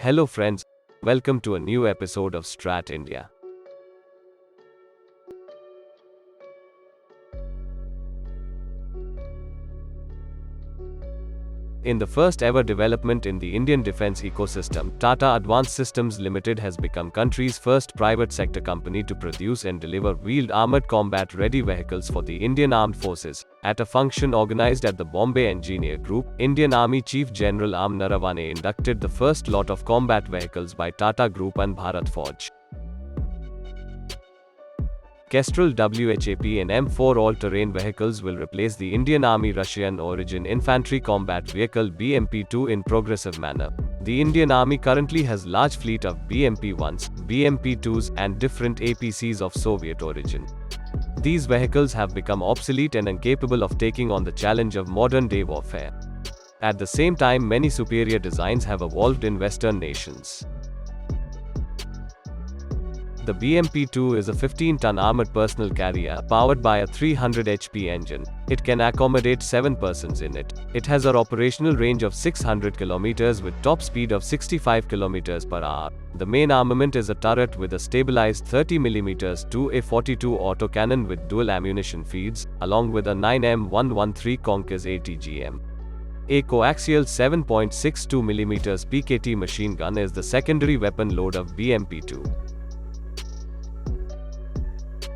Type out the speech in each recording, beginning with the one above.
Hello friends, welcome to a new episode of STRAT India. In the first ever development in the Indian defense ecosystem, Tata Advanced Systems Limited has become country's first private sector company to produce and deliver wheeled armored combat ready vehicles for the Indian Armed Forces. At a function organized at the Bombay Engineer Group, Indian Army Chief General Am Narawane inducted the first lot of combat vehicles by Tata Group and Bharat Forge. Kestrel Whap and M4 all-terrain vehicles will replace the Indian Army Russian-origin infantry combat vehicle BMP-2 in progressive manner. The Indian Army currently has large fleet of BMP-1s, BMP-2s and different APCs of Soviet origin. These vehicles have become obsolete and incapable of taking on the challenge of modern-day warfare. At the same time, many superior designs have evolved in Western nations. The BMP-2 is a 15-ton armored personal carrier, powered by a 300 HP engine. It can accommodate 7 persons in it. It has an operational range of 600 km with top speed of 65 km per hour. The main armament is a turret with a stabilized 30mm 2A42 autocannon with dual ammunition feeds, along with a 9M113 Conquest ATGM. A coaxial 7.62mm PKT machine gun is the secondary weapon load of BMP-2.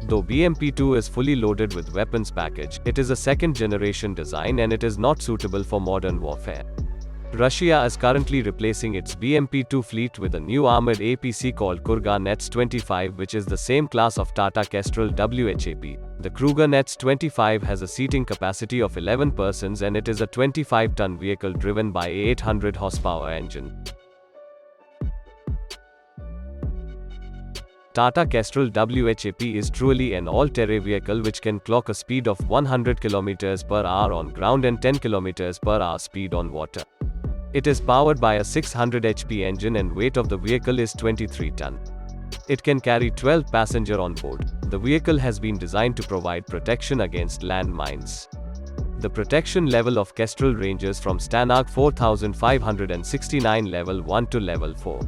Though BMP-2 is fully loaded with weapons package, it is a second-generation design and it is not suitable for modern warfare. Russia is currently replacing its BMP-2 fleet with a new armored APC called Kruger Nets 25, which is the same class of Tata Kestrel Whap. The Kruger Nets 25 has a seating capacity of 11 persons and it is a 25-ton vehicle driven by a 800 horsepower engine. Tata Kestrel Whap is truly an all-terrain vehicle which can clock a speed of 100 km per hour on ground and 10 km per hour speed on water. It is powered by a 600 HP engine and weight of the vehicle is 23 ton. It can carry 12 passengers on board. The vehicle has been designed to provide protection against land mines. The protection level of Kestrel ranges from Stanag 4569 level 1 to level 4.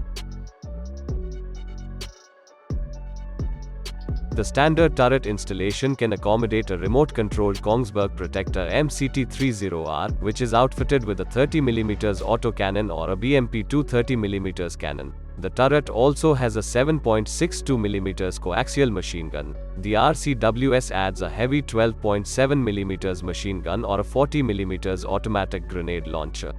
The standard turret installation can accommodate a remote-controlled Kongsberg Protector MCT-30R, which is outfitted with a 30mm autocannon or a BMP-2 30mm cannon. The turret also has a 7.62mm coaxial machine gun. The RCWS adds a heavy 12.7mm machine gun or a 40mm automatic grenade launcher.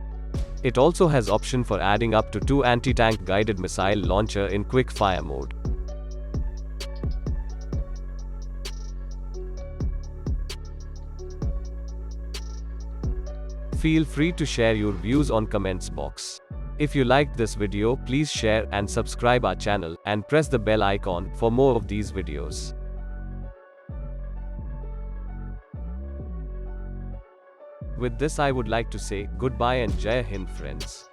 It also has option for adding up to 2 anti-tank guided missile launcher in quick fire mode. Feel free to share your views on comments box. If you liked this video, please share and subscribe our channel and press the bell icon for more of these videos. With this I would like to say goodbye and Jai Hind friends.